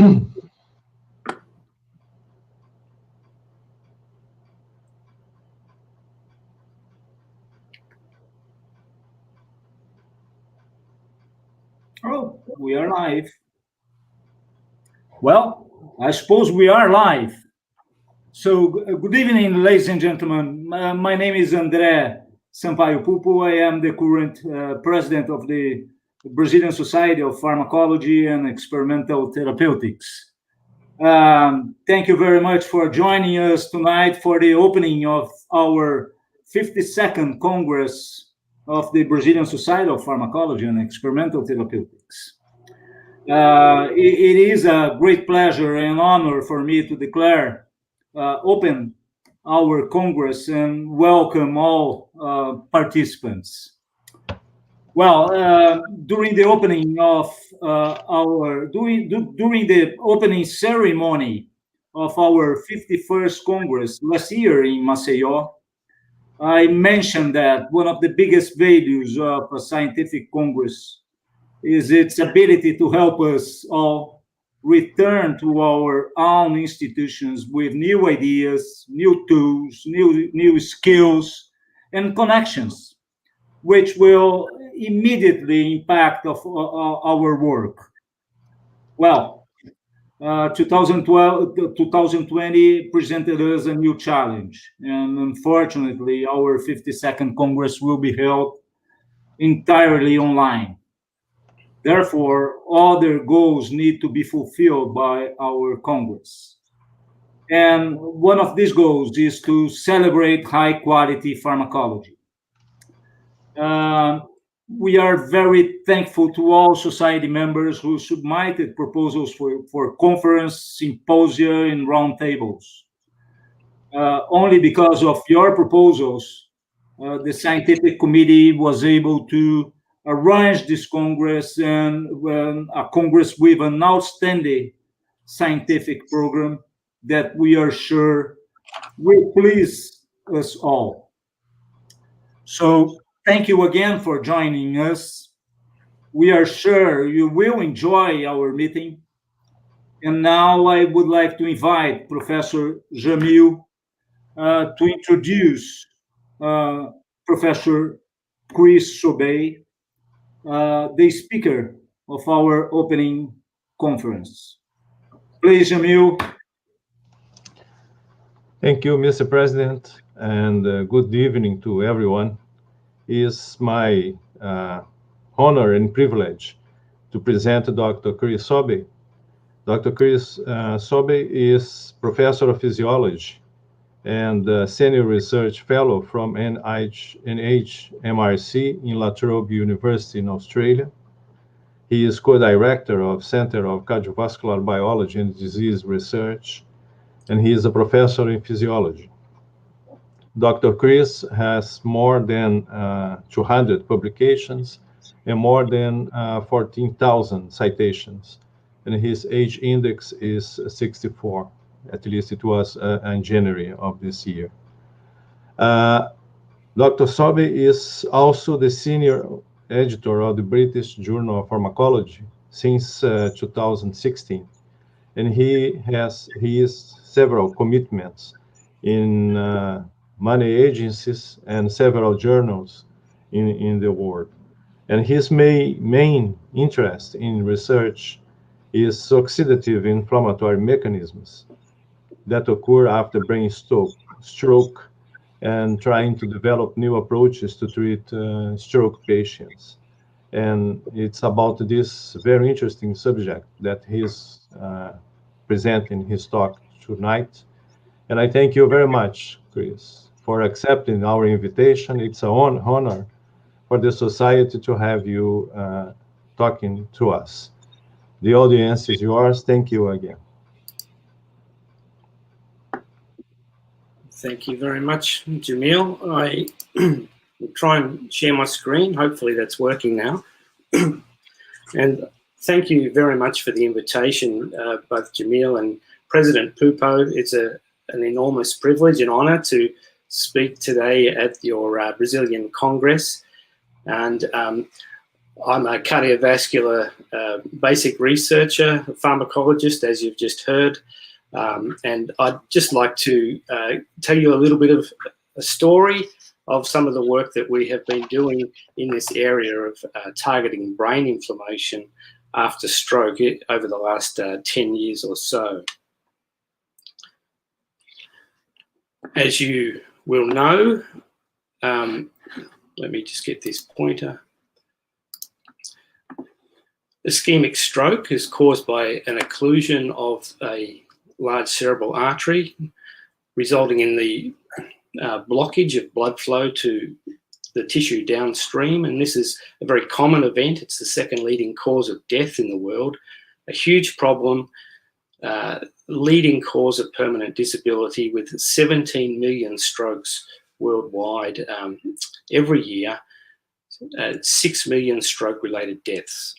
Oh, we are live. Well, I suppose we are live. So, good evening, ladies and gentlemen. My name is André Sampaio Pupo. I am the current president of the Brazilian Society of Pharmacology and Experimental Therapeutics. Thank you very much for joining us tonight for the opening of our 52nd Congress of the Brazilian Society of Pharmacology and Experimental Therapeutics. It is a great pleasure and honor for me to declare open our Congress and welcome all participants. Well, during the opening of during the opening ceremony of our 51st Congress last year in Maceió, I mentioned that one of the biggest values of a scientific Congress is its ability to help us all return to our own institutions with new ideas, new tools, new skills, and connections, which will immediately impact our work. Well, 2020 presented us a new challenge, and unfortunately, our 52nd Congress will be held entirely online. Therefore, other goals need to be fulfilled by our Congress. And one of these goals is to celebrate high-quality pharmacology. We are very thankful to all society members who submitted proposals for conference, symposia, and roundtables. Only because of your proposals, the scientific committee was able to arrange this Congress and a Congress with an outstanding scientific program that we are sure will please us all. So thank you again for joining us. We are sure you will enjoy our meeting. And now I would like to invite Professor Jamil to introduce Professor Chris Sobey, the speaker of our opening conference. Please, Jamil. Thank you, Mr. President, and good evening to everyone. It is my honor and privilege to present Dr. Chris Sobey. Dr. Chris Sobey is professor of physiology and senior research fellow from NHMRC in La Trobe University in Australia. He is co-director of Center of Cardiovascular Biology and Disease Research, and he is a professor in physiology. Dr. Chris has more than 200 publications and more than 14,000 citations, and his age index is 64. At least it was in January of this year. Dr. Sobey is also the senior editor of the British Journal of Pharmacology since 2016, and he has several commitments in money agencies and several journals in the world. And his main interest in research is oxidative inflammatory mechanisms that occur after brain stroke and trying to develop new approaches to treat stroke patients. And it's about this very interesting subject that he's presenting his talk tonight. And I thank you very much, Chris, for accepting our invitation. It's an honor for the society to have you talking to us. The audience is yours. Thank you again. Thank you very much, Jamil. I will try and share my screen. Hopefully that's working now. And thank you very much for the invitation, both Jamil and President Pupo. It's an enormous privilege and honor to speak today at your Brazilian Congress. And I'm a cardiovascular basic researcher, a pharmacologist, as you've just heard. And I'd just like to tell you a little bit of a story of some of the work that we have been doing in this area of targeting brain inflammation after stroke over the last 10 years or so. As you will know, let me just get this pointer. Ischemic stroke is caused by an occlusion of a large cerebral artery, resulting in the blockage of blood flow to the tissue downstream. And this is a very common event. It's the second leading cause of death in the world, a huge problem, leading cause of permanent disability, with 17 million strokes worldwide every year, 6 million stroke-related deaths.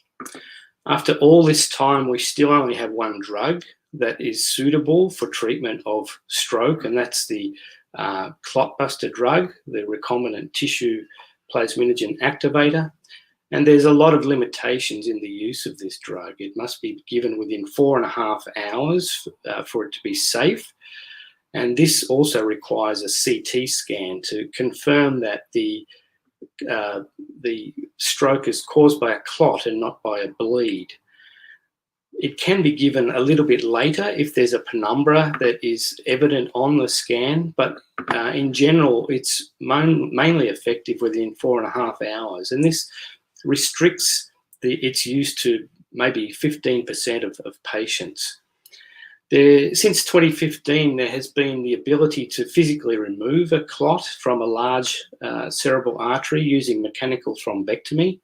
After all this time, we still only have one drug that is suitable for treatment of stroke, and that's the clotbuster drug, the recombinant tissue plasminogen activator. And there's a lot of limitations in the use of this drug. It must be given within 4.5 hours for it to be safe. And this also requires a CT scan to confirm that the stroke is caused by a clot and not by a bleed. It can be given a little bit later if there's a penumbra that is evident on the scan, but in general, it's mainly effective within 4.5 hours. And this restricts its use to maybe 15% of patients. Since 2015, there has been the ability to physically remove a clot from a large cerebral artery using mechanical thrombectomy.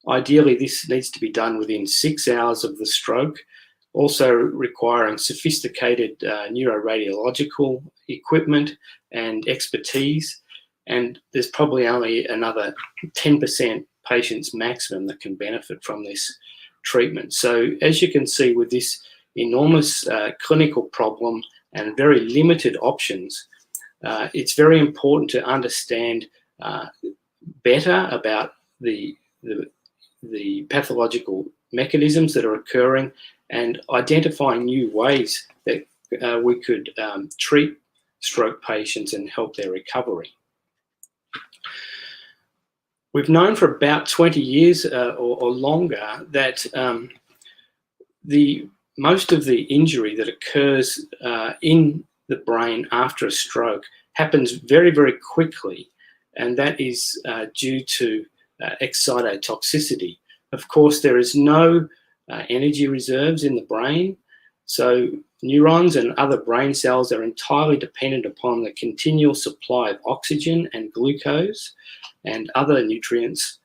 Ideally, this needs to be done within 6 hours of the stroke, also requiring sophisticated neuroradiological equipment and expertise. And there's probably only another 10% patients maximum that can benefit from this treatment. So as you can see, with this enormous clinical problem and very limited options, it's very important to understand better about the pathological mechanisms that are occurring and identifying new ways that we could treat stroke patients and help their recovery. We've known for about 20 years or longer that most of the injury that occurs in the brain after a stroke happens very, very quickly, and that is due to excitotoxicity. Of course, there is no energy reserves in the brain, so neurons and other brain cells are entirely dependent upon the continual supply of oxygen and glucose and other nutrients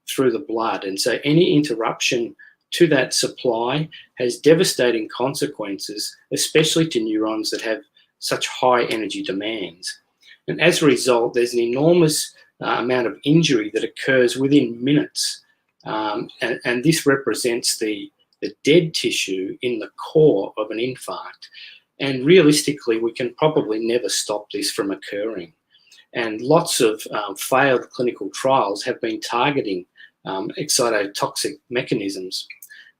through the blood. And so any interruption to that supply has devastating consequences, especially to neurons that have such high energy demands. And as a result, there's an enormous amount of injury that occurs within minutes. And this represents the dead tissue in the core of an infarct. And realistically, we can probably never stop this from occurring. And lots of failed clinical trials have been targeting excitotoxic mechanisms.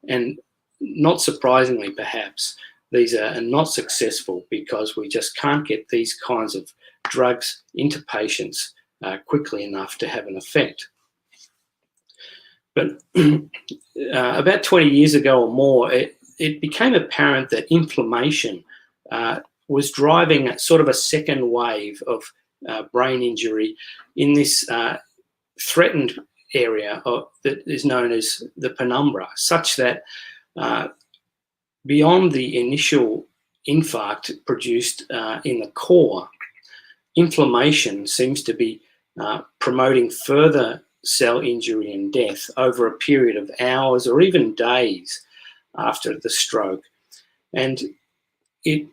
And not surprisingly, perhaps, these are not successful because we just can't get these kinds of drugs into patients quickly enough to have an effect. But about 20 years ago or more, it became apparent that inflammation was driving sort of a second wave of brain injury in this threatened area that is known as the penumbra, such that beyond the initial infarct produced in the core, inflammation seems to be promoting further cell injury and death over a period of hours or even days after the stroke. And it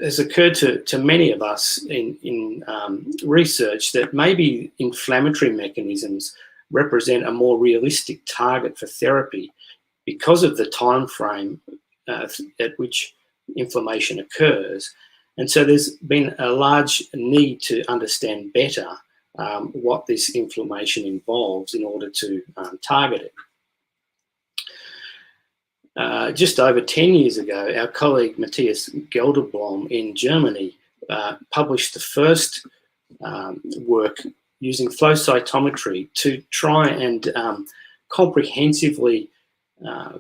has occurred to many of us in research that maybe inflammatory mechanisms represent a more realistic target for therapy because of the time frame at which inflammation occurs. And so there's been a large need to understand better what this inflammation involves in order to target it. Just over 10 years ago, our colleague Matthias Gelderblom in Germany published the first work using flow cytometry to try and comprehensively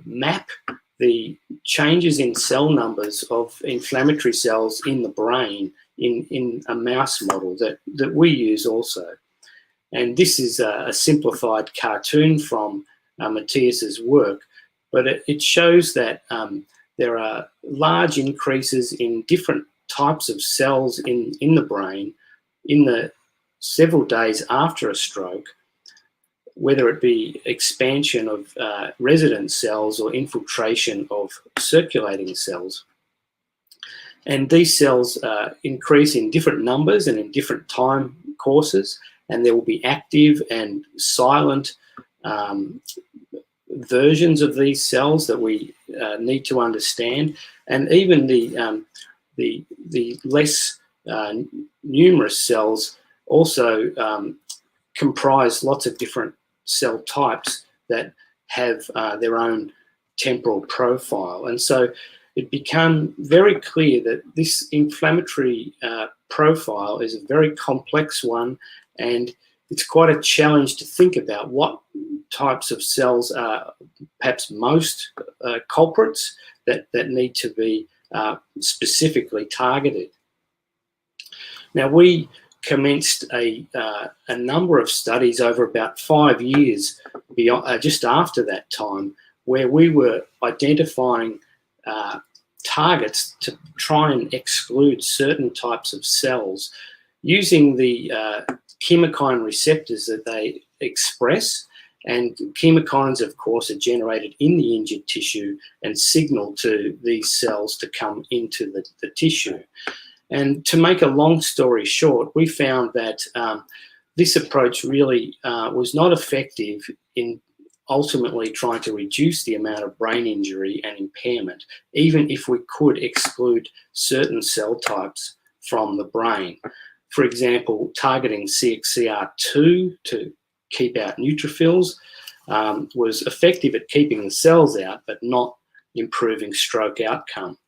map the changes in cell numbers of inflammatory cells in the brain in a mouse model that we use also. And this is a simplified cartoon from Matthias's work, but it shows that there are large increases in different types of cells in the brain in the several days after a stroke, whether it be expansion of resident cells or infiltration of circulating cells. And these cells increase in different numbers and in different time courses, and there will be active and silent versions of these cells that we need to understand, and even the less numerous cells also comprise lots of different cell types that have their own temporal profile. And so it became very clear that this inflammatory profile is a very complex one, and it's quite a challenge to think about what types of cells are perhaps most culprits that need to be specifically targeted. Now, we commenced a number of studies over about 5 years beyond, just after that time, where we were identifying targets to try and exclude certain types of cells using the chemokine receptors that they express. And chemokines, of course, are generated in the injured tissue and signal to these cells to come into the tissue. And to make a long story short, we found that this approach really was not effective in ultimately trying to reduce the amount of brain injury and impairment, even if we could exclude certain cell types from the brain. For example, targeting CXCR2 to keep out neutrophils was effective at keeping the cells out, but not improving stroke outcome.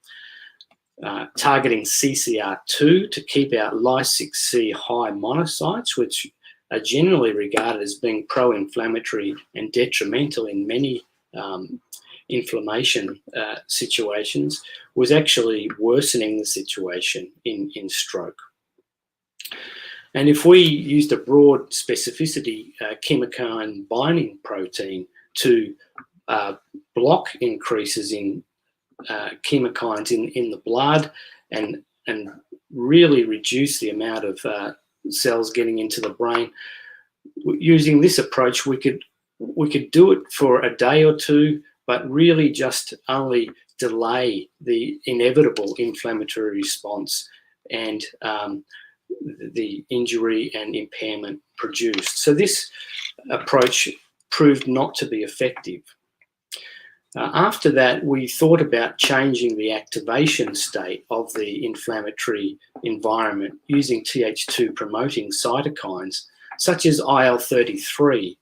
Targeting CCR2 to keep out Ly6C high monocytes, which are generally regarded as being pro-inflammatory and detrimental in many inflammation situations, was actually worsening the situation in stroke. And if we used a broad specificity chemokine binding protein to block increases in chemokines in the blood and really reduce the amount of cells getting into the brain, using this approach, we could do it for a day or two, but really just only delay the inevitable inflammatory response and the injury and impairment produced. So this approach proved not to be effective. After that, we thought about changing the activation state of the inflammatory environment using Th2 promoting cytokines, such as IL-33.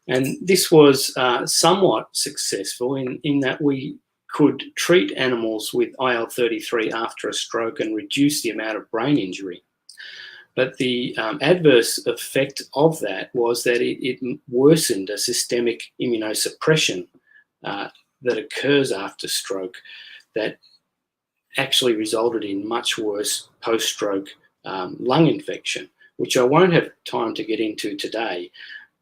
And this was somewhat successful in that we could treat animals with IL-33 after a stroke and reduce the amount of brain injury. But the adverse effect of that was that it worsened a systemic immunosuppression that occurs after stroke that actually resulted in much worse post-stroke lung infection, which I won't have time to get into today.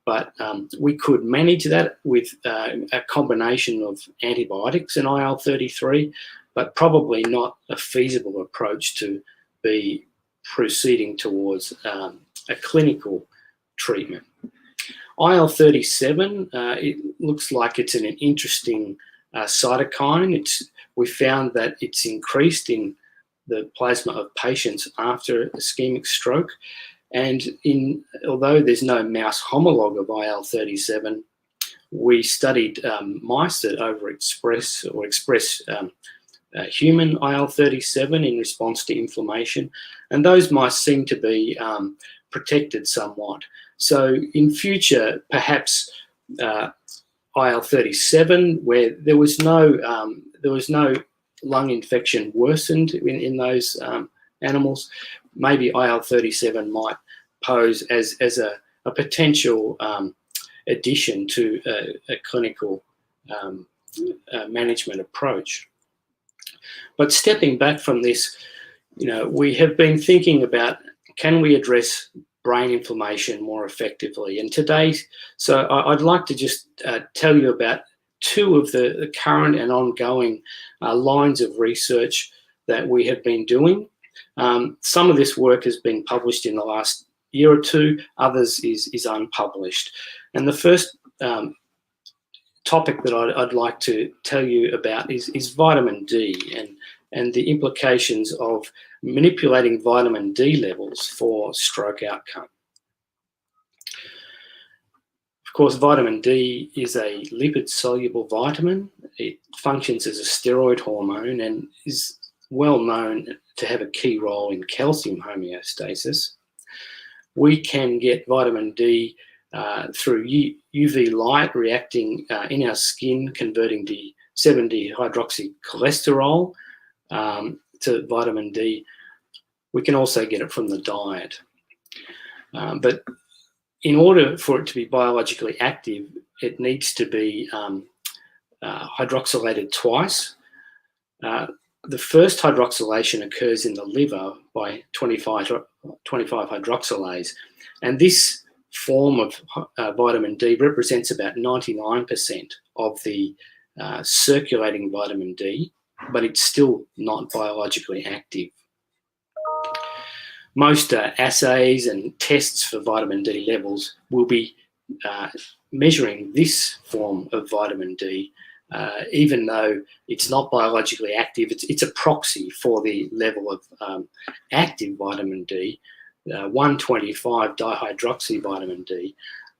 But we could manage that with a combination of antibiotics and IL-33, but probably not a feasible approach to be proceeding towards a clinical treatment. IL-37, it looks like it's an interesting cytokine. We found that it's increased in the plasma of patients after ischemic stroke. And although there's no mouse homologue of IL-37, we studied mice that overexpress or express human IL-37 in response to inflammation. And those mice seem to be protected somewhat. So in future, perhaps IL-37, where there was no lung infection worsened in those animals, maybe IL-37 might pose as a potential addition to a clinical management approach. But stepping back from this, we have been thinking about, can we address brain inflammation more effectively? And today, so I'd like to just tell you about two of the current and ongoing lines of research that we have been doing. Some of this work has been published in the last year or two, others is unpublished. And the first topic that I'd like to tell you about is vitamin D and the implications of manipulating vitamin D levels for stroke outcome. Of course, vitamin D is a lipid-soluble vitamin. It functions as a steroid hormone and is well known to have a key role in calcium homeostasis. We can get vitamin D through UV light reacting in our skin, converting the 7-dehydroxycholesterol to vitamin D. We can also get it from the diet. But in order for it to be biologically active, it needs to be hydroxylated twice. The first hydroxylation occurs in the liver by 25 hydroxylase, and this form of vitamin D represents about 99% of the circulating vitamin D, but it's still not biologically active. Most assays and tests for vitamin D levels will be measuring this form of vitamin D, even though it's not biologically active. It's a proxy for the level of active vitamin D, 125 dihydroxy vitamin D,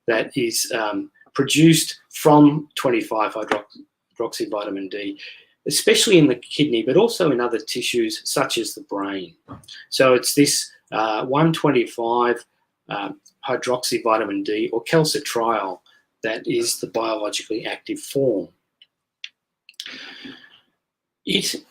that is produced from 25 hydroxy vitamin D, especially in the kidney, but also in other tissues such as the brain. So it's this 125 hydroxy vitamin D, or calcitriol, that is the biologically active form. It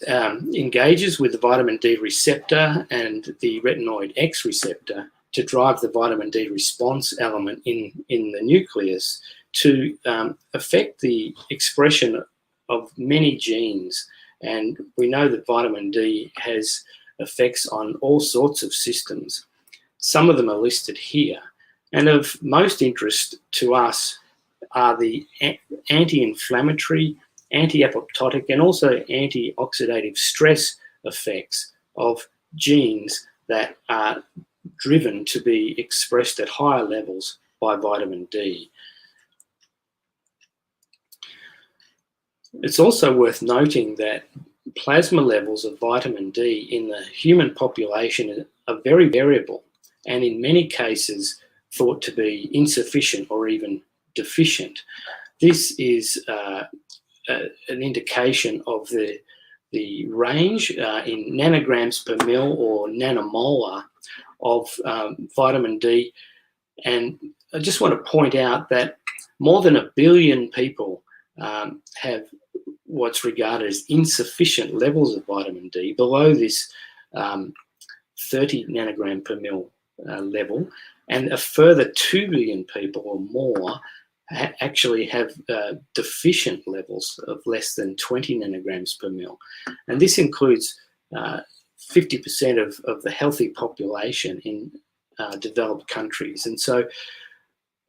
engages with the vitamin D receptor and the retinoid X receptor to drive the vitamin D response element in the nucleus to affect the expression of many genes. And we know that vitamin D has effects on all sorts of systems. Some of them are listed here. And of most interest to us are the anti-inflammatory, anti-apoptotic, and also antioxidative stress effects of genes that are driven to be expressed at higher levels by vitamin D. It's also worth noting that plasma levels of vitamin D in the human population are very variable, and in many cases thought to be insufficient or even deficient. This is an indication of the range in nanograms per mil or nanomolar of vitamin D. And I just want to point out that more than 1 billion people have what's regarded as insufficient levels of vitamin D, below this 30 nanogram per mil level, and a further 2 billion people or more actually have deficient levels of less than 20 nanograms per mil. And this includes 50% of the healthy population in developed countries. And so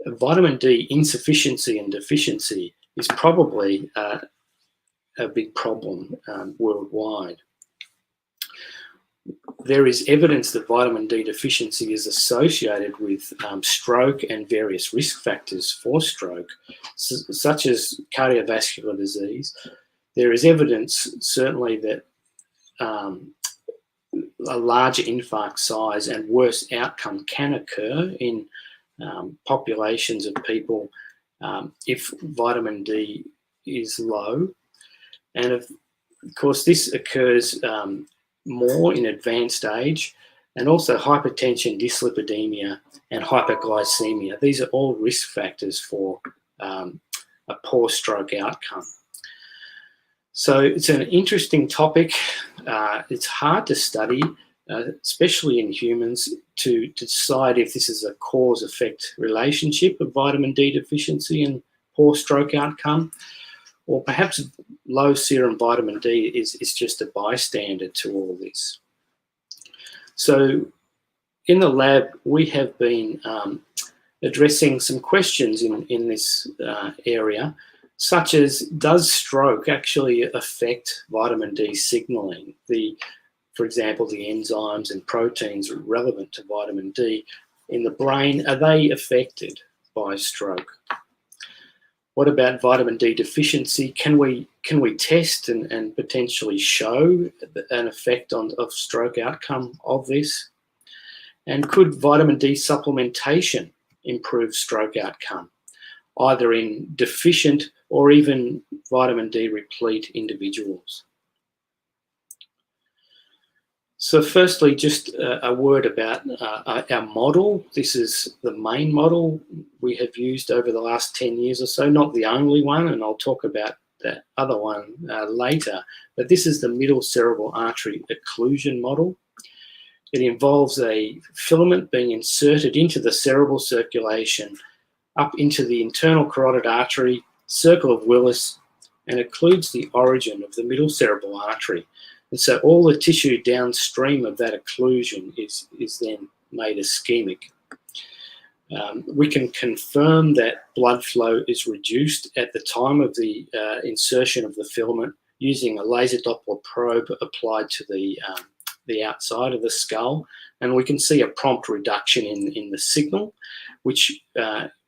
vitamin D insufficiency and deficiency is probably a big problem worldwide. There is evidence that vitamin D deficiency is associated with stroke and various risk factors for stroke, such as cardiovascular disease. There is evidence certainly that a larger infarct size and worse outcome can occur in populations of people if vitamin D is low. And of course, this occurs more in advanced age. and also hypertension, dyslipidemia, and hyperglycemia. These are all risk factors for a poor stroke outcome. So it's an interesting topic. It's hard to study, especially in humans, to decide if this is a cause-effect relationship of vitamin D deficiency and poor stroke outcome, or perhaps low serum vitamin D is just a bystander to all this. So in the lab, we have been addressing some questions in this area, such as, does stroke actually affect vitamin D signaling? For example, the enzymes and proteins relevant to vitamin D in the brain, are they affected by stroke? What about vitamin D deficiency? Can we test and potentially show an effect of stroke outcome of this? And could vitamin D supplementation improve stroke outcome, either in deficient or even vitamin D replete individuals? So firstly, just a word about our model. This is the main model we have used over the last 10 years or so, not the only one, and I'll talk about the other one later, but this is the middle cerebral artery occlusion model. It involves a filament being inserted into the cerebral circulation, up into the internal carotid artery, circle of Willis, and occludes the origin of the middle cerebral artery. And so all the tissue downstream of that occlusion is then made ischemic. We can confirm that blood flow is reduced at the time of the insertion of the filament using a laser Doppler probe applied to the outside of the skull, and we can see a prompt reduction in the signal, which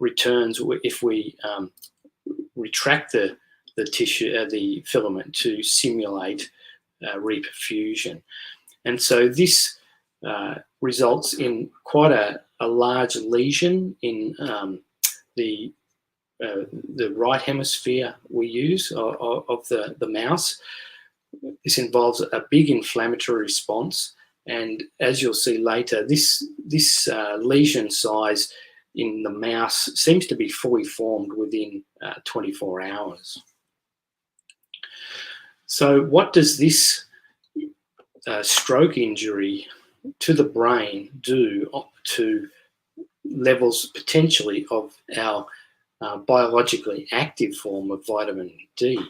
returns if we retract the tissue, the filament, to simulate reperfusion. And so this results in quite a large lesion in the right hemisphere we use of the mouse. This involves a big inflammatory response, and as you'll see later, this lesion size in the mouse seems to be fully formed within 24 hours. So what does this stroke injury to the brain do to levels potentially of our biologically active form of vitamin D?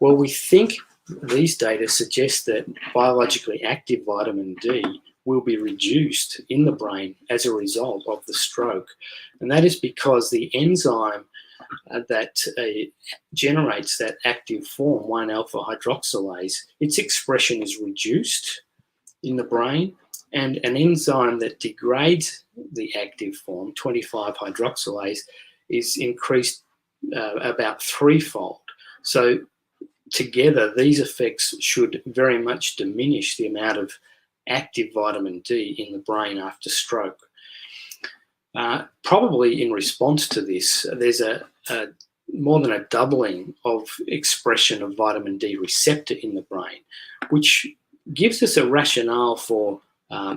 Well, we think these data suggest that biologically active vitamin D will be reduced in the brain as a result of the stroke. And that is because the enzyme that generates that active form, 1-alpha hydroxylase, its expression is reduced in the brain, and an enzyme that degrades the active form, 25-hydroxylase, is increased about threefold. So together, these effects should very much diminish the amount of active vitamin D in the brain after stroke. Probably in response to this, there's more than a doubling of expression of vitamin D receptor in the brain, which gives us a rationale for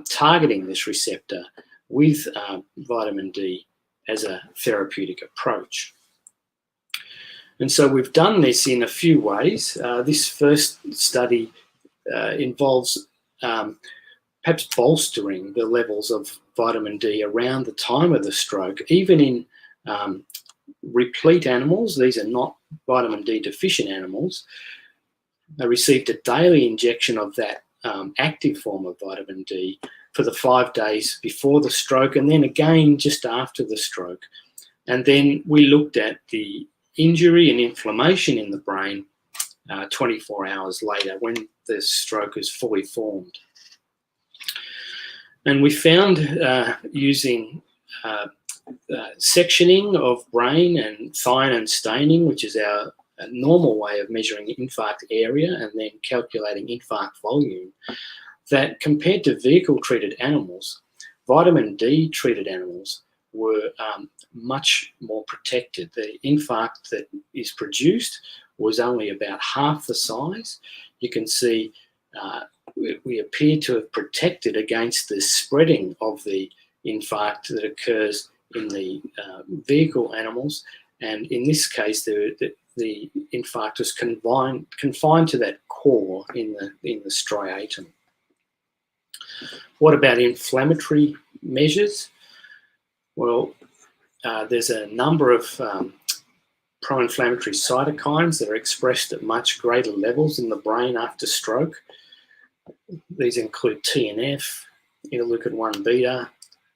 targeting this receptor with vitamin D as a therapeutic approach. And so we've done this in a few ways. This first study involves perhaps bolstering the levels of vitamin D around the time of the stroke, even in replete animals. These are not vitamin D deficient animals. They received a daily injection of that active form of vitamin D for the 5 days before the stroke, and then again just after the stroke. And then we looked at the injury and inflammation in the brain 24 hours later when the stroke is fully formed. And we found using sectioning of brain and thionin staining, which is our normal way of measuring infarct area and then calculating infarct volume, that compared to vehicle-treated animals, vitamin D-treated animals were much more protected. The infarct that is produced was only about half the size. You can see we appear to have protected against the spreading of the infarct that occurs in the vehicle animals, and in this case, the infarct was confined to that core in the striatum. What about inflammatory measures? Well, there's a number of pro-inflammatory cytokines that are expressed at much greater levels in the brain after stroke. These include TNF, interleukin-1 beta,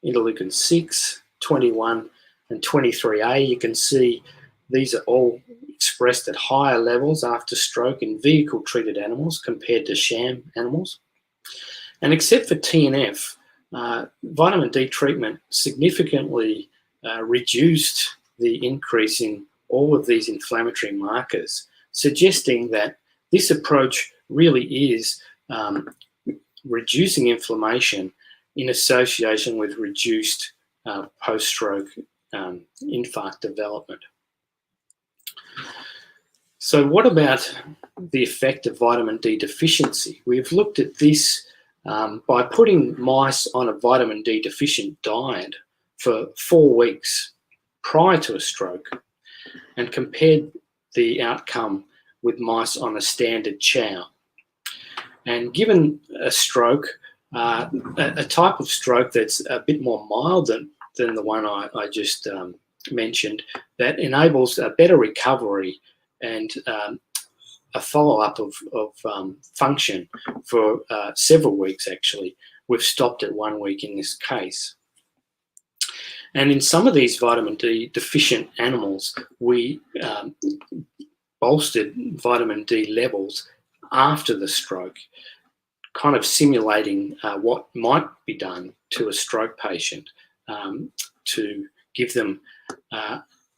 interleukin-6, 21, and 23A. You can see these are all expressed at higher levels after stroke in vehicle-treated animals compared to sham animals. And except for TNF, vitamin D treatment significantly reduced the increase in all of these inflammatory markers, suggesting that this approach really is reducing inflammation in association with reduced post-stroke infarct development. So what about the effect of vitamin D deficiency? We've looked at this by putting mice on a vitamin D deficient diet for 4 weeks prior to a stroke and compared the outcome with mice on a standard chow. And given a stroke, a type of stroke that's a bit more mild than the one I just mentioned, that enables a better recovery and a follow-up of function for several weeks, actually. We've stopped at 1 week in this case. And in some of these vitamin D deficient animals, we bolstered vitamin D levels after the stroke, kind of simulating what might be done to a stroke patient to give them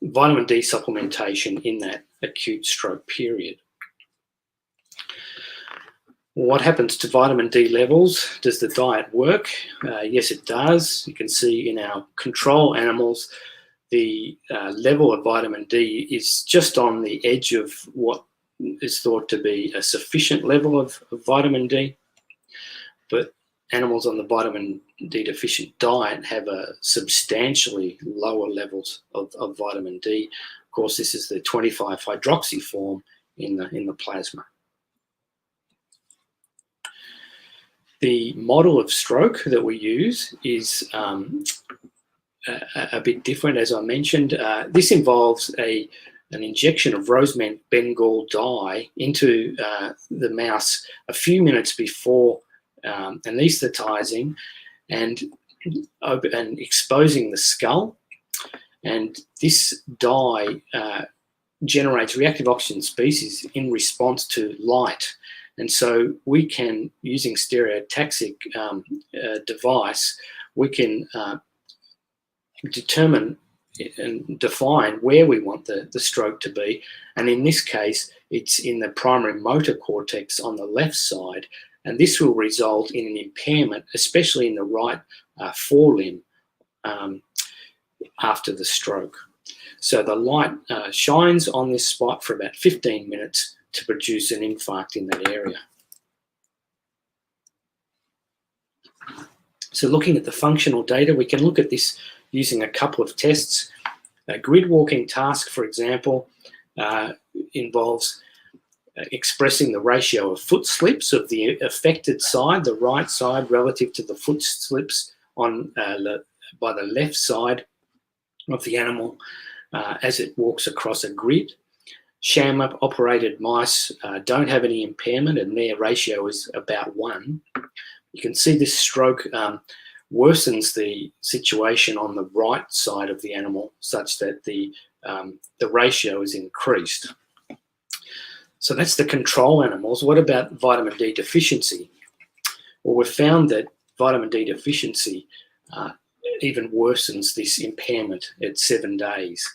vitamin D supplementation in that acute stroke period. What happens to vitamin D levels? Does the diet work? Yes, it does. You can see in our control animals, the level of vitamin D is just on the edge of what is thought to be a sufficient level of vitamin D. But animals on the vitamin D deficient diet have a substantially lower levels of vitamin D. Of course, this is the 25-hydroxy form in the plasma. The model of stroke that we use is a bit different, as I mentioned. This involves an injection of rose Bengal dye into the mouse a few minutes before anesthetizing and exposing the skull. And this dye generates reactive oxygen species in response to light. And so we can, using stereotaxic device, we can determine and define where we want the stroke to be. And in this case, it's in the primary motor cortex on the left side. And this will result in an impairment, especially in the right forelimb after the stroke. So the light shines on this spot for about 15 minutes to produce an infarct in that area. So looking at the functional data, we can look at this using a couple of tests. A grid walking task, for example, involves expressing the ratio of foot slips of the affected side, the right side, relative to the foot slips on by the left side of the animal as it walks across a grid. Sham-operated mice don't have any impairment, and their ratio is about 1. You can see this stroke worsens the situation on the right side of the animal, such that the ratio is increased. So that's the control animals. What about vitamin D deficiency? Well, we've found that vitamin D deficiency even worsens this impairment at 7 days.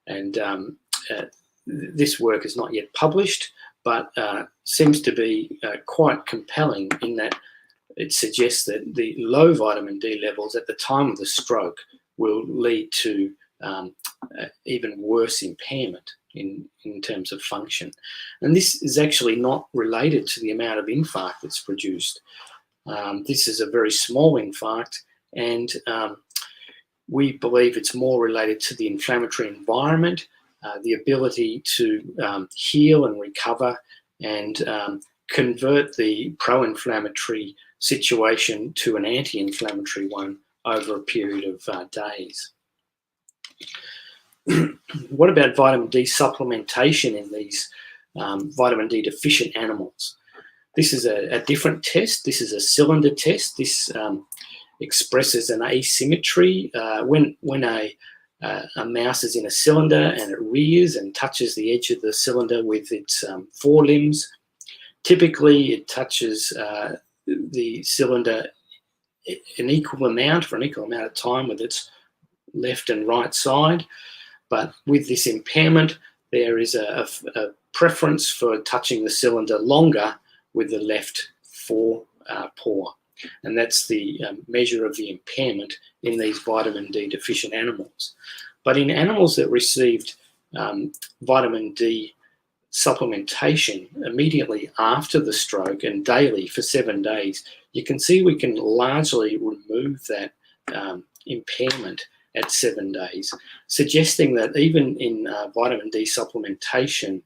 And this work is not yet published, but seems to be quite compelling in that it suggests that the low vitamin D levels at the time of the stroke will lead to even worse impairment in terms of function. And this is actually not related to the amount of infarct that's produced. This is a very small infarct, and we believe it's more related to the inflammatory environment, the ability to heal and recover and convert the pro-inflammatory situation to an anti-inflammatory one over a period of days. What about vitamin D supplementation in these vitamin D deficient animals? This is a different test. This is a cylinder test. This expresses an asymmetry when a mouse is in a cylinder and it rears and touches the edge of the cylinder with its forelimbs. Typically, it touches the cylinder an equal amount for an equal amount of time with its left and right side. But with this impairment, there is a preference for touching the cylinder longer with the left forepaw. And that's the measure of the impairment in these vitamin D deficient animals. But in animals that received vitamin D supplementation immediately after the stroke and daily for 7 days, you can see we can largely remove that impairment at 7 days, suggesting that even in vitamin D supplementation,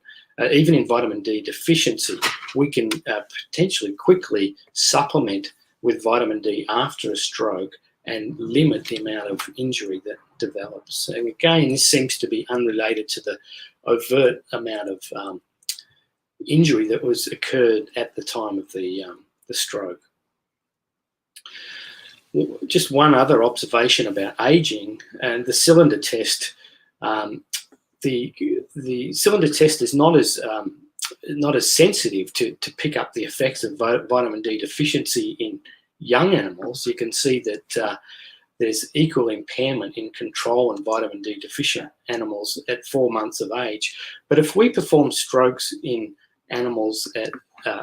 even in vitamin D deficiency, we can potentially quickly supplement with vitamin D after a stroke and limit the amount of injury that develops. And again, this seems to be unrelated to the overt amount of injury that was occurred at the time of the stroke. Just one other observation about aging and the cylinder test. The cylinder test is not as sensitive to pick up the effects of vitamin D deficiency in young animals. You can see that there's equal impairment in control and vitamin D deficient animals at 4 months of age. But if we perform strokes in animals at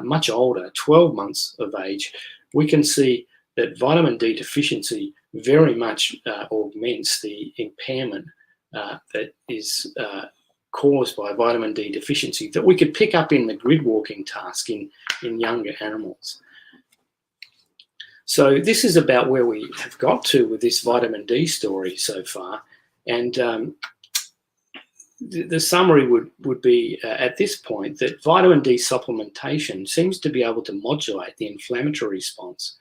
much older, 12 months of age, we can see that vitamin D deficiency very much augments the impairment that is caused by vitamin D deficiency that we could pick up in the grid walking task in younger animals. So this is about where we have got to with this vitamin D story so far. And the summary would be at this point that vitamin D supplementation seems to be able to modulate the inflammatory response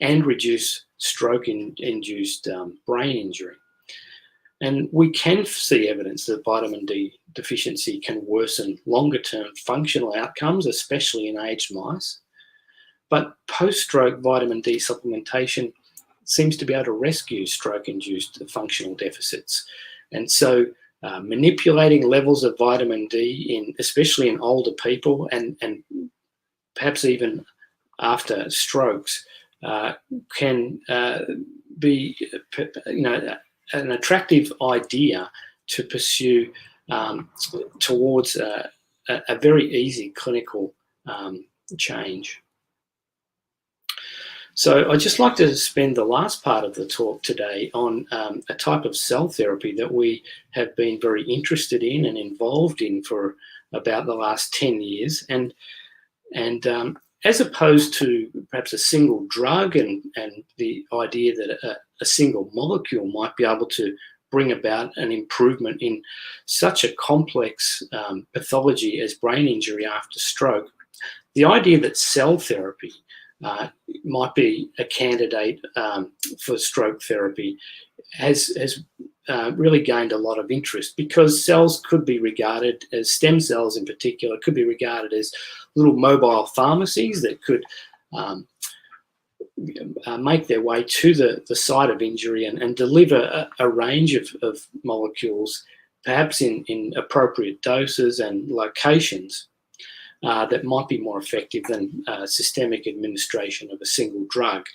and reduce stroke-induced brain injury. And we can see evidence that vitamin D deficiency can worsen longer-term functional outcomes, especially in aged mice. But post-stroke vitamin D supplementation seems to be able to rescue stroke-induced functional deficits. And so manipulating levels of vitamin D, especially in older people and perhaps even after strokes, can be an attractive idea to pursue towards a very easy clinical change. So I'd just like to spend the last part of the talk today on a type of cell therapy that we have been very interested in and involved in for about the last 10 years. And as opposed to perhaps a single drug and the idea that a single molecule might be able to bring about an improvement in such a complex pathology as brain injury after stroke, the idea that cell therapy might be a candidate for stroke therapy has really gained a lot of interest, because cells could be regarded as, stem cells in particular, could be regarded as little mobile pharmacies that could make their way to the site of injury and deliver a range of molecules, perhaps in appropriate doses and locations that might be more effective than systemic administration of a single drug.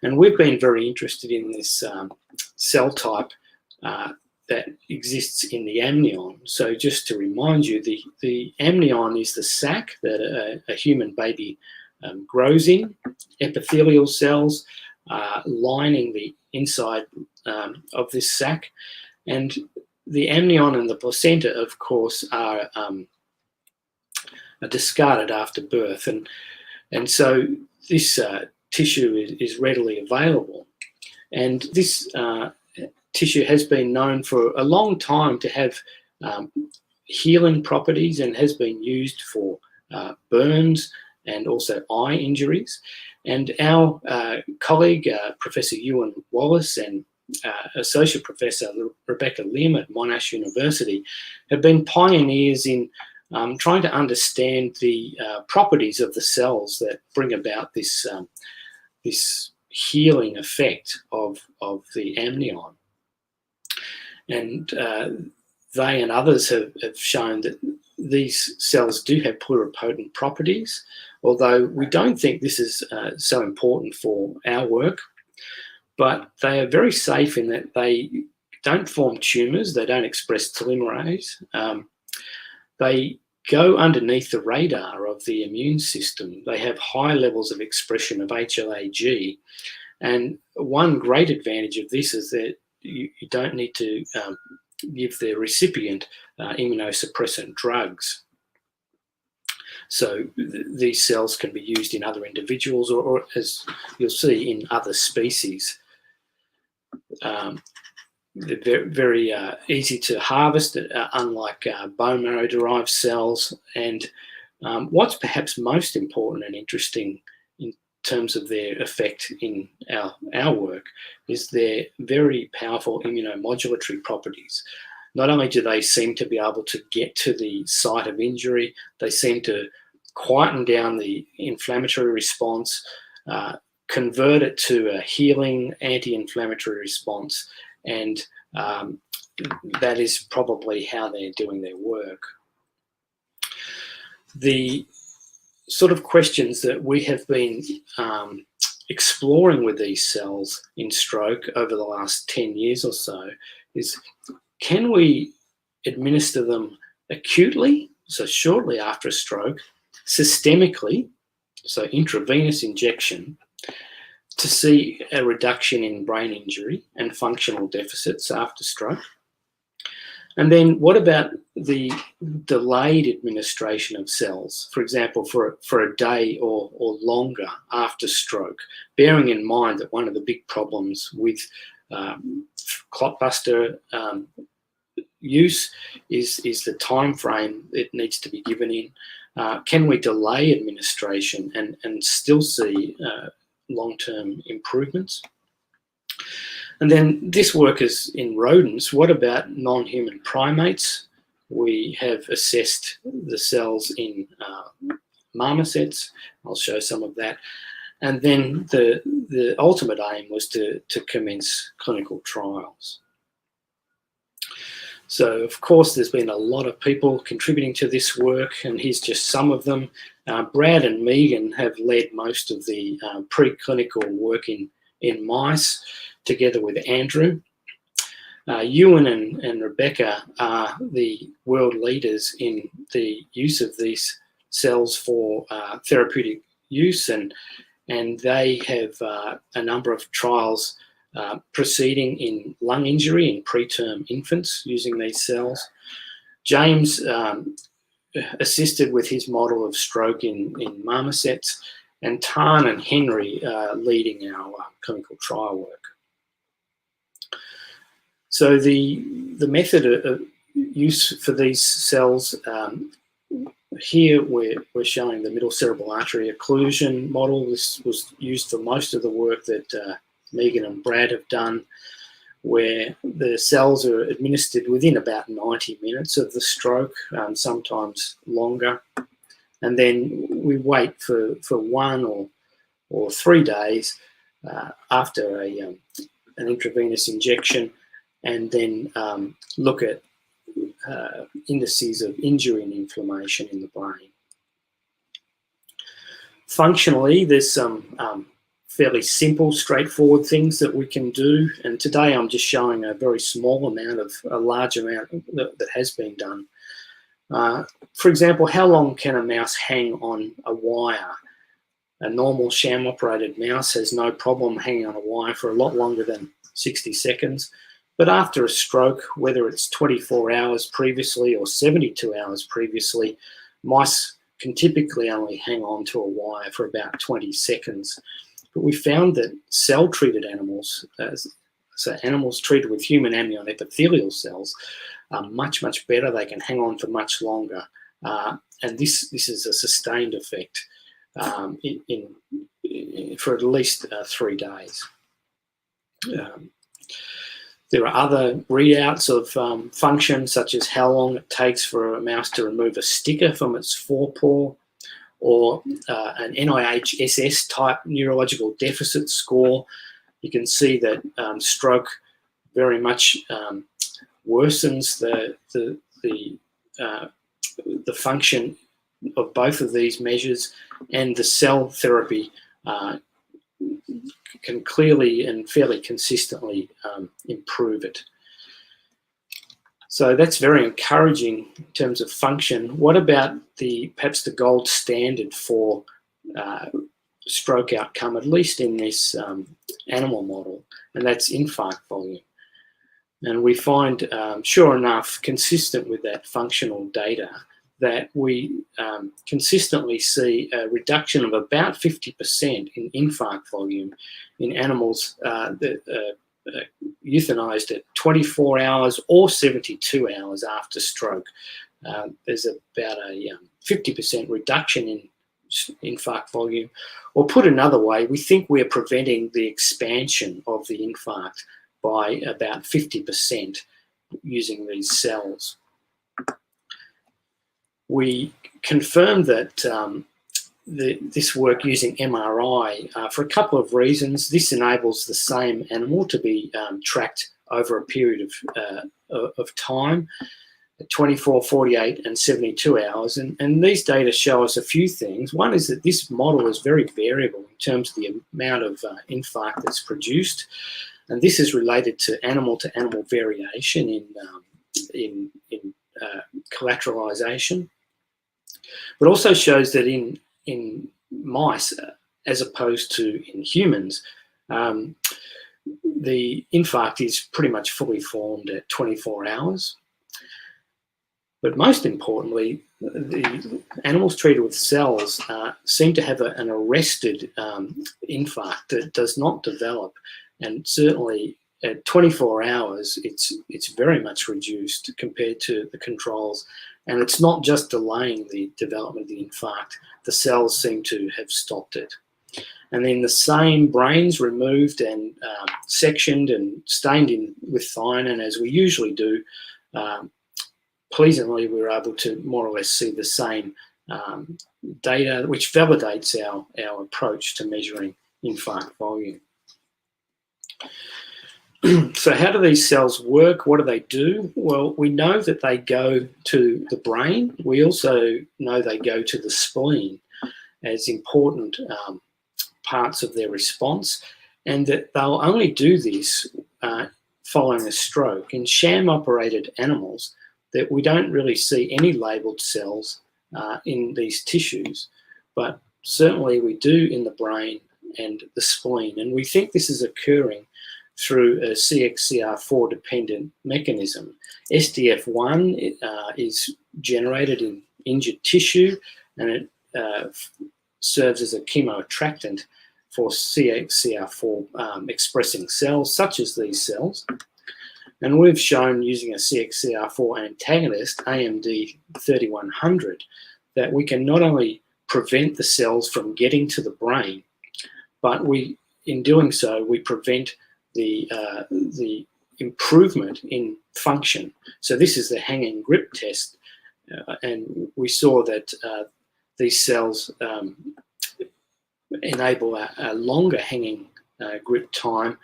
And we've been very interested in this cell type that exists in the amnion. So just to remind you, the amnion is the sac that a human baby grows in, epithelial cells lining the inside of this sac. And the amnion and the placenta, of course, are discarded after birth, and so this tissue is readily available, and this tissue has been known for a long time to have healing properties and has been used for burns and also eye injuries. And our colleague, Professor Ewan Wallace, and Associate Professor Rebecca Lim at Monash University have been pioneers in trying to understand the properties of the cells that bring about this, this healing effect of the amnion. And they and others have shown that these cells do have pluripotent properties, although we don't think this is so important for our work. But they are very safe in that they don't form tumours, they don't express telomerase. They go underneath the radar of the immune system. They have high levels of expression of HLA-G. And one great advantage of this is that you don't need to give the recipient immunosuppressant drugs. So these cells can be used in other individuals or as you'll see, in other species. They're very easy to harvest, unlike bone marrow derived cells. And what's perhaps most important and interesting in terms of their effect in our work is their very powerful immunomodulatory properties. Not only do they seem to be able to get to the site of injury, they seem to quieten down the inflammatory response, convert it to a healing anti-inflammatory response, and that is probably how they're doing their work. The sort of questions that we have been exploring with these cells in stroke over the last 10 years or so is, can we administer them acutely, so shortly after a stroke, systemically, so intravenous injection, to see a reduction in brain injury and functional deficits after stroke? And then what about the delayed administration of cells, for example, for a day or longer after stroke, bearing in mind that one of the big problems with clotbuster use is the time frame it needs to be given in. Can we delay administration and still see long-term improvements? And then this work is in rodents. What about non-human primates? We have assessed the cells in marmosets. I'll show some of that. And then the ultimate aim was to commence clinical trials. So, of course, there's been a lot of people contributing to this work, and here's just some of them. Brad and Megan have led most of the preclinical work in mice, together with Andrew. Ewan and Rebecca are the world leaders in the use of these cells for therapeutic use, and they have a number of trials proceeding in lung injury in preterm infants using these cells. James assisted with his model of stroke in marmosets, and Tan and Henry leading our clinical trial work. So the method of use for these cells, here we're showing the middle cerebral artery occlusion model. This was used for most of the work that Megan and Brad have done, where the cells are administered within about 90 minutes of the stroke, sometimes longer. And then we wait for 1 or 3 days after an intravenous injection, and then look at indices of injury and inflammation in the brain. Functionally, there's some fairly simple, straightforward things that we can do. And today I'm just showing a very small amount of a large amount that has been done. For example, how long can a mouse hang on a wire? A normal sham-operated mouse has no problem hanging on a wire for a lot longer than 60 seconds. But after a stroke, whether it's 24 hours previously or 72 hours previously, mice can typically only hang on to a wire for about 20 seconds. But we found that cell-treated animals, so animals treated with human amnion epithelial cells, are much, much better. They can hang on for much longer. And this is a sustained effect for at least 3 days. There are other readouts of function, such as how long it takes for a mouse to remove a sticker from its forepaw, or an NIH-SS type neurological deficit score. You can see that stroke very much worsens the function of both of these measures, and the cell therapy can clearly and fairly consistently improve it. So that's very encouraging in terms of function. What about perhaps the gold standard for stroke outcome, at least in this animal model, and that's infarct volume? And we find, sure enough, consistent with that functional data, that we consistently see a reduction of about 50% in infarct volume in animals that euthanized at 24 hours or 72 hours after stroke. There's about a 50% reduction in infarct volume. Or put another way, we think we're preventing the expansion of the infarct by about 50% using these cells. We confirmed that this work using MRI for a couple of reasons. This enables the same animal to be tracked over a period of time, 24, 48, and 72 hours. And these data show us a few things. One is that this model is very variable in terms of the amount of infarct that's produced. And this is related to animal variation in collateralization, but also shows that in mice, as opposed to in humans, the infarct is pretty much fully formed at 24 hours. But most importantly, the animals treated with cells seem to have an arrested infarct that does not develop. And certainly at 24 hours, it's very much reduced compared to the controls. And it's not just delaying the development of the infarct. The cells seem to have stopped it. And then the same brains removed and sectioned and stained in with thionin, as we usually do. Pleasantly, we were able to more or less see the same data, which validates our approach to measuring infarct volume. So how do these cells work? What do they do? Well, we know that they go to the brain. We also know they go to the spleen as important parts of their response, and that they'll only do this following a stroke. In sham-operated animals, that we don't really see any labelled cells in these tissues, but certainly we do in the brain and the spleen. And we think this is occurring through a CXCR4 dependent mechanism. SDF1 is generated in injured tissue, and it serves as a chemoattractant for CXCR4 expressing cells, such as these cells. And we've shown using a CXCR4 antagonist, AMD 3100, that we can not only prevent the cells from getting to the brain, but in doing so, we prevent the improvement in function. So this is the hanging grip test, and we saw that these cells enable a longer hanging grip time,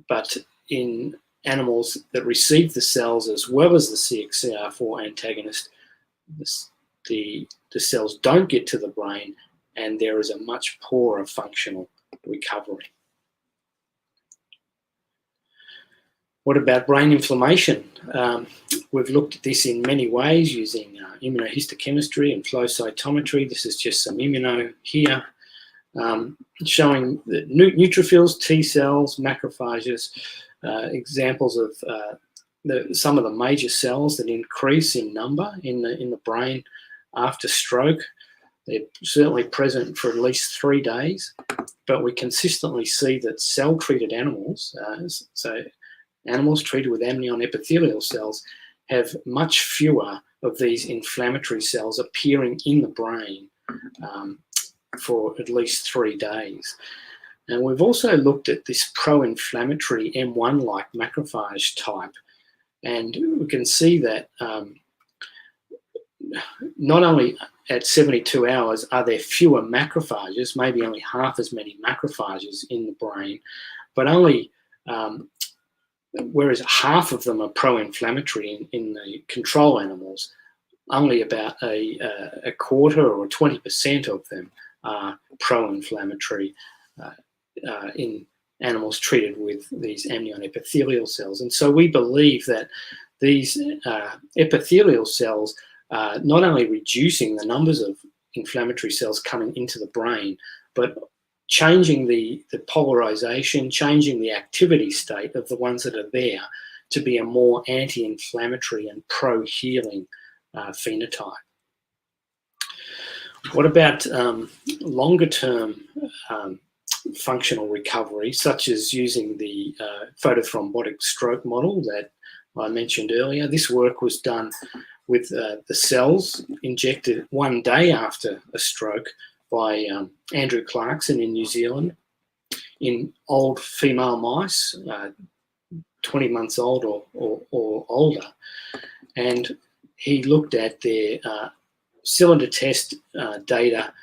but in animals that receive the cells as well as the CXCR4 antagonist, the cells don't get to the brain, and there is a much poorer functional recovery. What about brain inflammation? We've looked at this in many ways using immunohistochemistry and flow cytometry. This is just some immuno here, showing that neutrophils, T cells, macrophages examples of some of the major cells that increase in number in the brain after stroke. They're certainly present for at least 3 days, but we consistently see that cell-treated animals, so animals treated with amnion epithelial cells, have much fewer of these inflammatory cells appearing in the brain for at least 3 days. And we've also looked at this pro-inflammatory M1-like macrophage type, and we can see that not only at 72 hours are there fewer macrophages, maybe only half as many macrophages in the brain, but only, whereas half of them are pro-inflammatory in the control animals, only about a quarter or 20% of them are pro-inflammatory in animals treated with these amnion epithelial cells. And so we believe that these epithelial cells are not only reducing the numbers of inflammatory cells coming into the brain, but changing the polarization, changing the activity state of the ones that are there to be a more anti-inflammatory and pro-healing phenotype. What about longer-term functional recovery, such as using the photothrombotic stroke model that I mentioned earlier? This work was done with the cells injected 1 day after a stroke by Andrew Clarkson in New Zealand in old female mice, 20 months old or older. And he looked at their cylinder test data,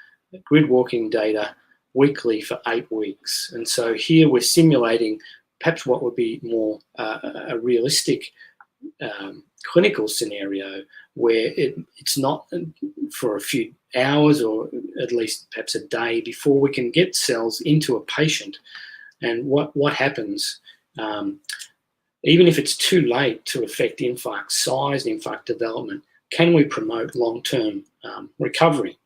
grid walking data, weekly for 8 weeks. And so here we're simulating perhaps what would be more a realistic clinical scenario, where it's not for a few hours or at least perhaps a day before we can get cells into a patient. And what happens, even if it's too late to affect infarct size and infarct development, can we promote long-term recovery?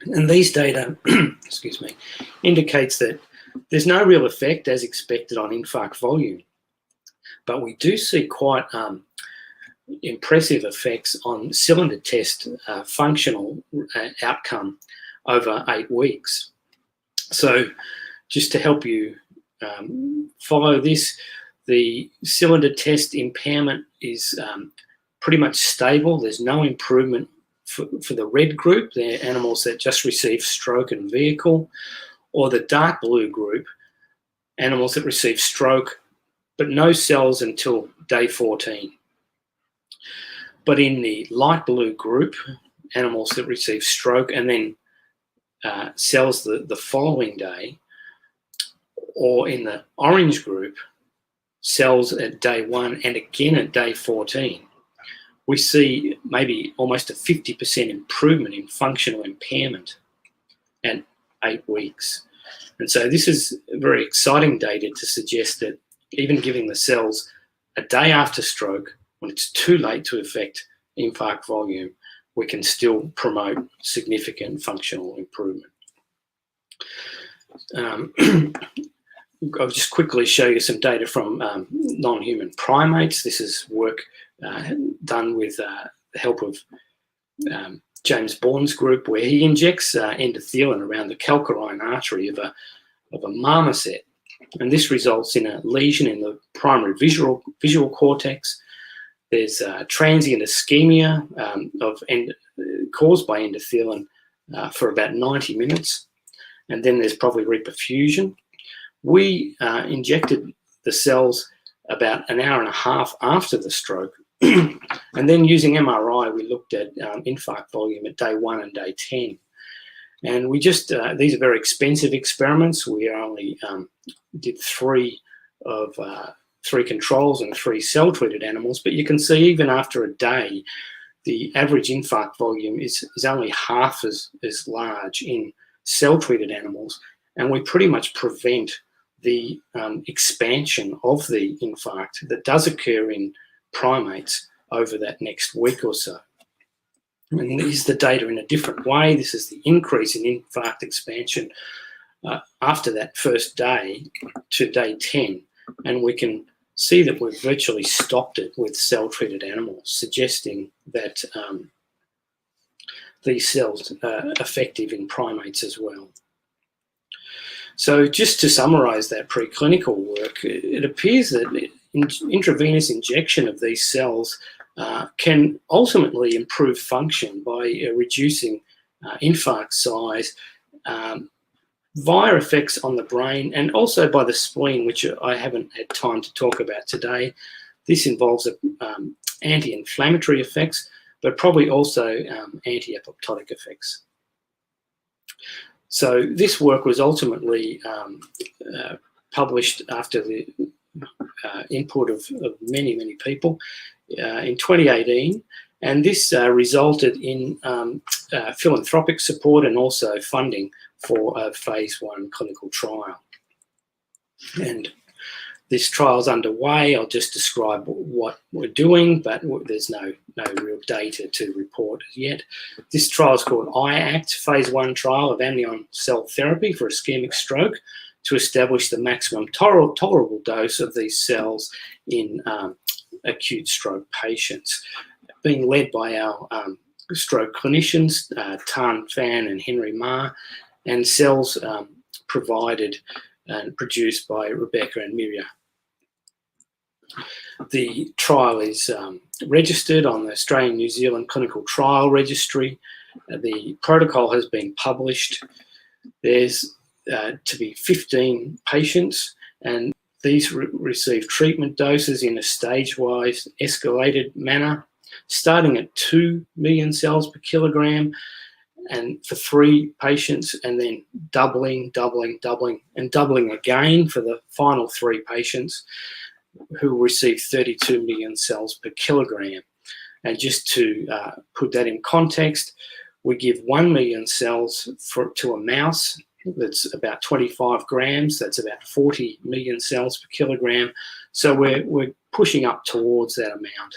And these data, excuse me, indicates that there's no real effect as expected on infarct volume, but we do see quite impressive effects on cylinder test functional outcome over 8 weeks. So just to help you follow this, the cylinder test impairment is pretty much stable. There's no improvement for the red group, they're animals that just received stroke and vehicle, or the dark blue group, animals that receive stroke but no cells until day 14. But in the light blue group, animals that receive stroke and then cells the following day, or in the orange group, cells at day 1 and again at day 14. We see maybe almost a 50% improvement in functional impairment at 8 weeks. And so this is very exciting data to suggest that even giving the cells a day after stroke, when it's too late to affect infarct volume, we can still promote significant functional improvement. I'll just quickly show you some data from non-human primates. This is work done with the help of James Bourne's group, where he injects endothelin around the calcarine artery of a marmoset, and this results in a lesion in the primary visual cortex. There's transient ischemia caused by endothelin for about 90 minutes, and then there's probably reperfusion. We injected the cells about an hour and a half after the stroke, and then using MRI, we looked at infarct volume at day 1 and day 10. And we just, these are very expensive experiments. We only did 3 controls and 3 cell-treated animals, but you can see even after a day, the average infarct volume is only half as large in cell-treated animals, and we pretty much prevent the expansion of the infarct that does occur in primates over that next week or so. And here's the data in a different way. This is the increase in infarct expansion after that first day to day 10, and we can see that we've virtually stopped it with cell-treated animals, suggesting that these cells are effective in primates as well. So just to summarize that preclinical work, it appears that intravenous injection of these cells can ultimately improve function by reducing infarct size via effects on the brain and also by the spleen, which I haven't had time to talk about today. This involves anti-inflammatory effects, but probably also anti-apoptotic effects. So this work was ultimately published after the input of many, many people in 2018, and this resulted in philanthropic support and also funding for a phase 1 clinical trial. And this trial is underway. I'll just describe what we're doing, but there's no real data to report yet. This trial is called IACT, phase 1 trial of amnion cell therapy for ischemic stroke to establish the maximum tolerable dose of these cells in acute stroke patients, being led by our stroke clinicians, Tan Phan and Henry Ma, and cells provided and produced by Rebecca and Miria. The trial is registered on the Australian New Zealand Clinical Trial Registry. The protocol has been published. There's to be 15 patients, and these receive treatment doses in a stage-wise escalated manner, starting at 2 million cells per kilogram, and for 3 patients, and then doubling again for the final 3 patients who receive 32 million cells per kilogram. And just to put that in context, we give 1 million cells to a mouse that's about 25 grams, that's about 40 million cells per kilogram. So we're pushing up towards that amount.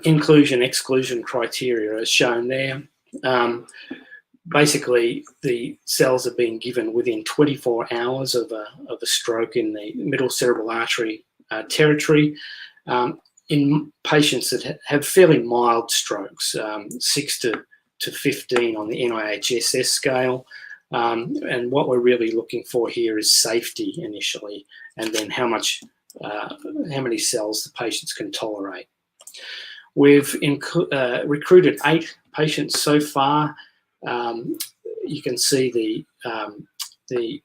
Inclusion-exclusion criteria is shown there. Basically, the cells are being given within 24 hours of a stroke in the middle cerebral artery territory in patients that have fairly mild strokes, 6 to 15 on the NIHSS scale. And what we're really looking for here is safety initially, and then how many cells the patients can tolerate. We've recruited 8 patients so far. You can see the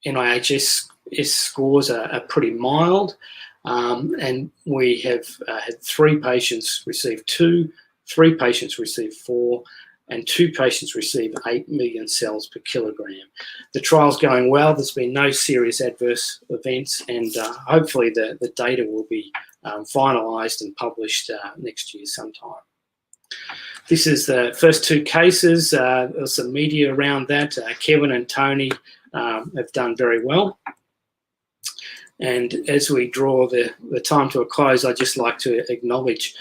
NIHSS scores are pretty mild, and we have had 3 patients receive 2, 3 patients receive 4, and 2 patients receive 8 million cells per kilogram. The trial's going well. There's been no serious adverse events, and hopefully the data will be finalised and published next year sometime. This is the first 2 cases. There's some media around that. Kevin and Tony have done very well. And as we draw the time to a close, I'd just like to acknowledge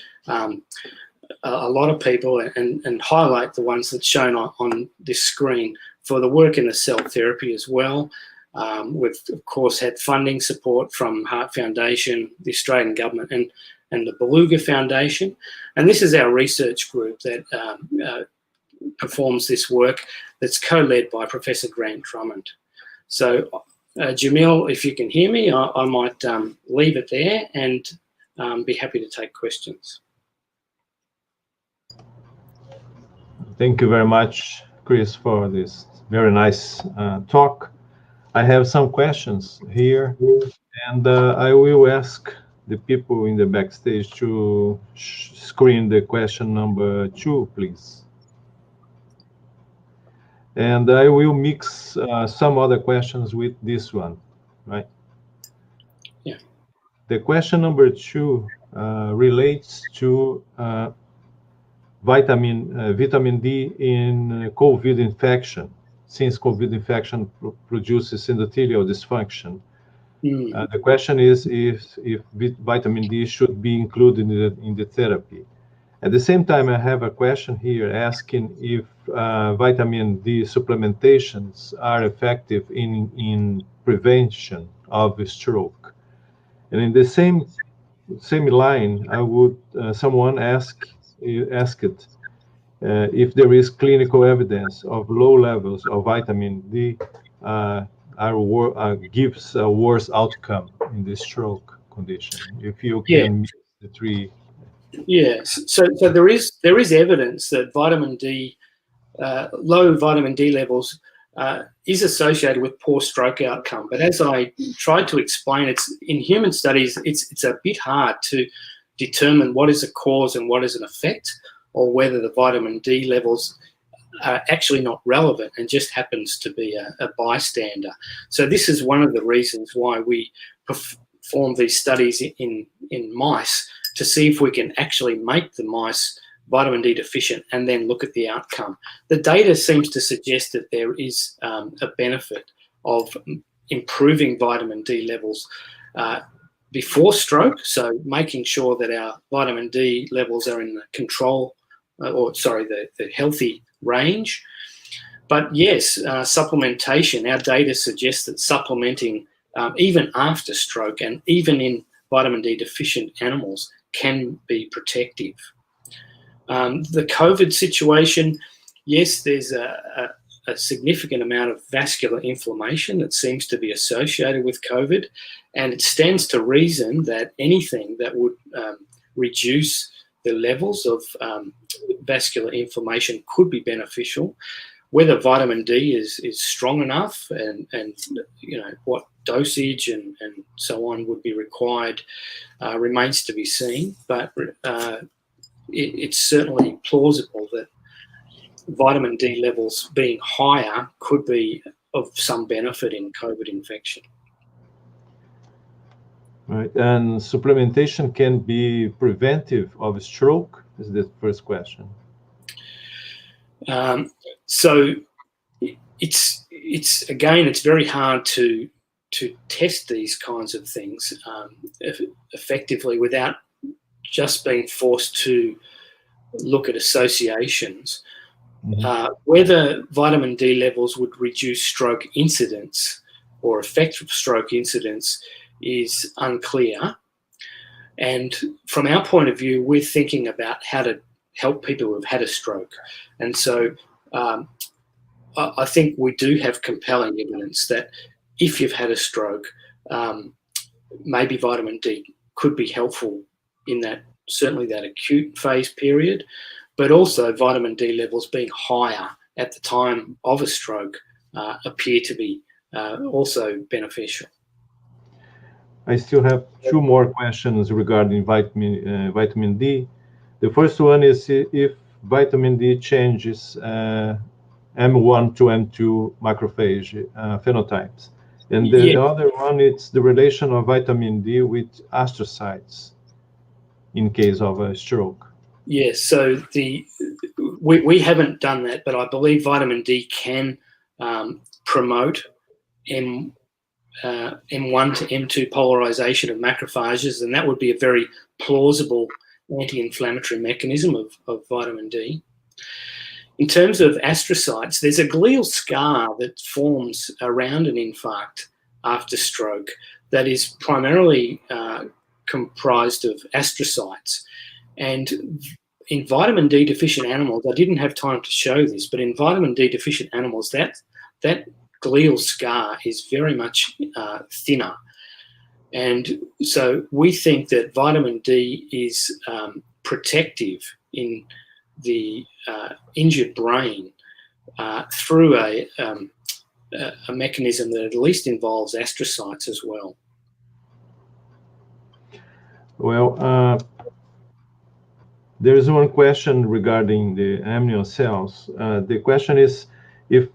a lot of people and highlight the ones that's shown on this screen for the work in the cell therapy as well. We've, of course, had funding support from Heart Foundation, the Australian Government, and the Beluga Foundation. And this is our research group that performs this work that's co-led by Professor Grant Drummond. So, Jamil, if you can hear me, I might leave it there and be happy to take questions. Thank you very much, Chris, for this very nice talk. I have some questions here, and I will ask the people in the backstage to screen the question number 2, please. And I will mix some other questions with this one, right? Yeah. The question number 2 relates to vitamin D in COVID infection, since COVID infection produces endothelial dysfunction. The question is if vitamin D should be included in the therapy. At the same time, I have a question here asking if vitamin D supplementations are effective in prevention of stroke. And in the same line, I would someone asked if there is clinical evidence of low levels of vitamin D gives a worse outcome in the stroke condition. If you can mix the three. Yes, so there is evidence that vitamin D, low vitamin D levels, is associated with poor stroke outcome. But as I tried to explain, it's in human studies, it's a bit hard to determine what is a cause and what is an effect, or whether the vitamin D levels are actually not relevant and just happens to be a bystander. So this is one of the reasons why we perform these studies in mice, to see if we can actually make the mice vitamin D deficient and then look at the outcome. The data seems to suggest that there is a benefit of improving vitamin D levels before stroke, so making sure that our vitamin D levels are in the the healthy range. But yes, supplementation, our data suggests that supplementing even after stroke and even in vitamin D deficient animals can be protective. The COVID situation, yes, there's a significant amount of vascular inflammation that seems to be associated with COVID, and it stands to reason that anything that would reduce the levels of vascular inflammation could be beneficial. Whether vitamin D is strong enough and what dosage and so on would be required remains to be seen, but it's certainly plausible that vitamin D levels being higher could be of some benefit in COVID infection. Right, and supplementation can be preventive of stroke, is the first question. So it's again, it's very hard to test these kinds of things effectively without just being forced to look at associations. Mm-hmm. Whether vitamin D levels would reduce stroke incidence or affect stroke incidence is unclear. And from our point of view, we're thinking about how to help people who've had a stroke. And so I think we do have compelling evidence that if you've had a stroke, maybe vitamin D could be helpful in that, certainly that acute phase period, but also vitamin D levels being higher at the time of a stroke appear to be also beneficial. I still have two more questions regarding vitamin D. The first one is if vitamin D changes M1 to M2 macrophage phenotypes. And the other one, it's the relation of vitamin D with astrocytes in case of a stroke. Yes, so we haven't done that, but I believe vitamin D can promote M1 to M2 polarization of macrophages, and that would be a very plausible anti-inflammatory mechanism of vitamin D. In terms of astrocytes, there's a glial scar that forms around an infarct after stroke that is primarily comprised of astrocytes. And in vitamin D deficient animals, I didn't have time to show this, but in vitamin D deficient animals, that glial scar is very much thinner. And so we think that vitamin D is protective in the injured brain through a mechanism that at least involves astrocytes as well. Well, there is one question regarding the amnion cells. The question is if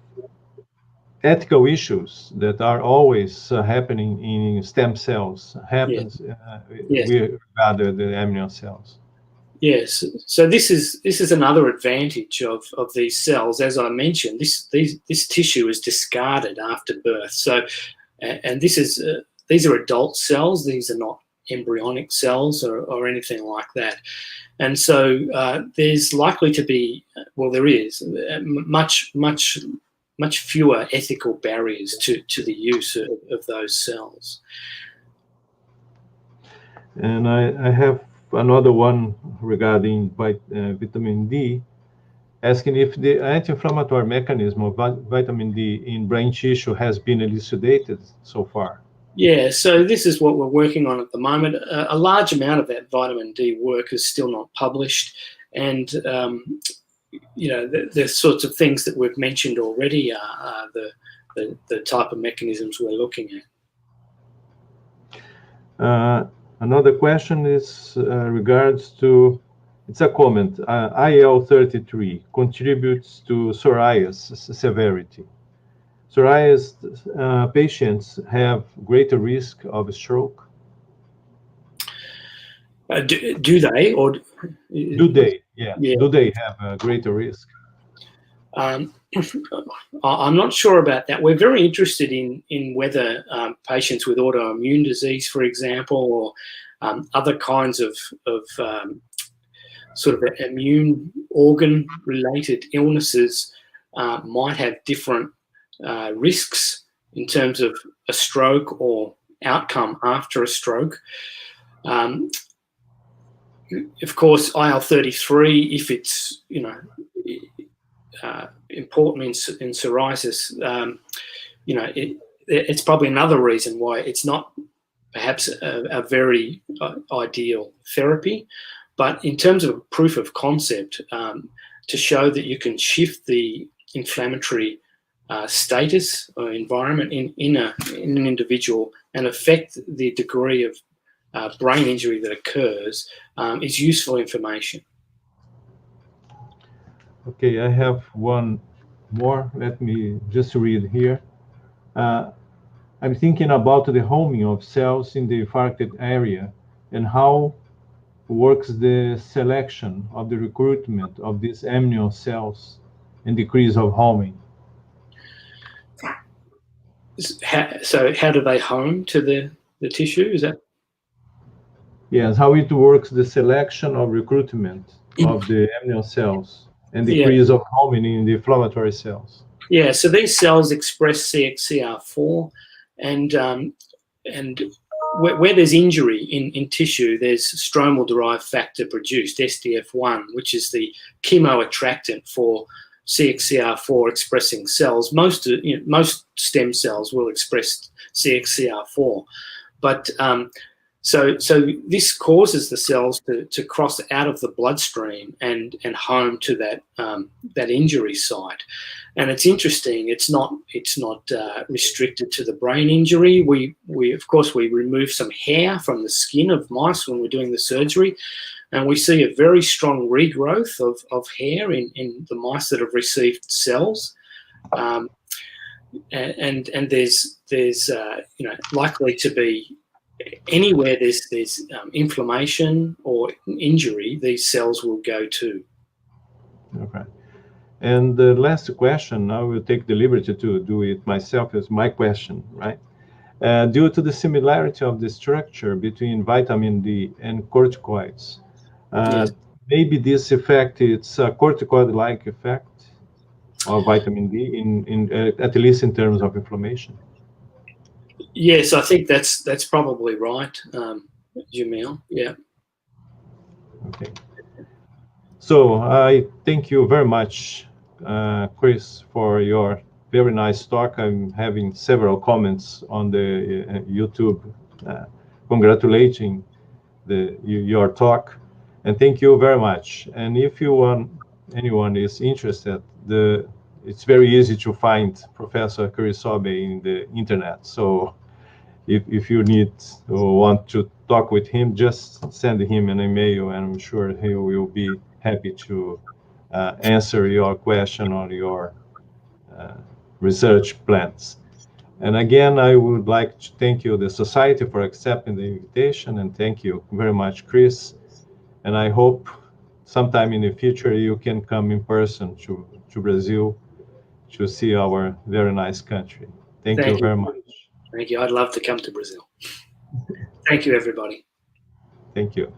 ethical issues that are always happening in stem cells happens rather the amnion cells. Yes, so this is another advantage of these cells. As I mentioned, this tissue is discarded after birth. So, and these are adult cells. These are not embryonic cells or anything like that. And so there's likely to be, well, there is much fewer ethical barriers to the use of those cells. And I have another one regarding vitamin D, asking if the anti-inflammatory mechanism of vitamin D in brain tissue has been elucidated so far. Yeah, so this is what we're working on at the moment. A large amount of that vitamin D work is still not published, and the sorts of things that we've mentioned already are the type of mechanisms we're looking at. Another question is regards to, it's a comment, IL-33 contributes to psoriasis severity. Psoriasis patients have greater risk of stroke? Do they? Or do they? Yeah. Do they have a greater risk? I'm not sure about that. We're very interested in whether patients with autoimmune disease, for example, or other kinds of sort of immune organ-related illnesses might have different risks in terms of a stroke or outcome after a stroke. Of course, IL-33, if it's important in psoriasis, it's probably another reason why it's not perhaps a very ideal therapy. But in terms of proof of concept, to show that you can shift the inflammatory status or environment in an individual and affect the degree of brain injury that occurs is useful information. Okay, I have one more. Let me just read here. I'm thinking about the homing of cells in the infarcted area and how works the selection of the recruitment of these amnion cells and decrease of homing. So how do they home to the tissue? Is that? Yes, how it works, the selection of recruitment of the amnion cells and decrease of homing in the inflammatory cells. Yeah, so these cells express CXCR4, and where there's injury in tissue, there's stromal-derived factor produced, SDF1, which is the chemoattractant for CXCR4 expressing cells. Most stem cells will express CXCR4, but so this causes the cells to cross out of the bloodstream and home to that injury site. And it's interesting. It's not restricted to the brain injury. We of course remove some hair from the skin of mice when we're doing the surgery, and we see a very strong regrowth of hair in the mice that have received cells. And there's likely to be anywhere there's inflammation or injury, these cells will go to. Okay. And the last question, I will take the liberty to do it myself as my question, right? Due to the similarity of the structure between vitamin D and corticoids, yes. Maybe this effect, it's a corticoid-like effect of vitamin D in at least in terms of inflammation. Yes, I think that's probably right, Jamil. Yeah. Okay. So I thank you very much, Chris, for your very nice talk. I'm having several comments on the YouTube congratulating your talk, and thank you very much. And if anyone is interested, it's very easy to find Professor Chris Sobey in the internet. So if you need or want to talk with him, just send him an email, and I'm sure he will be happy to answer your question on your research plans. And again, I would like to thank you, the Society, for accepting the invitation, and thank you very much, Chris. And I hope sometime in the future you can come in person to Brazil to see our very nice country. Thank you very much. Thank you. I'd love to come to Brazil. Thank you, everybody. Thank you.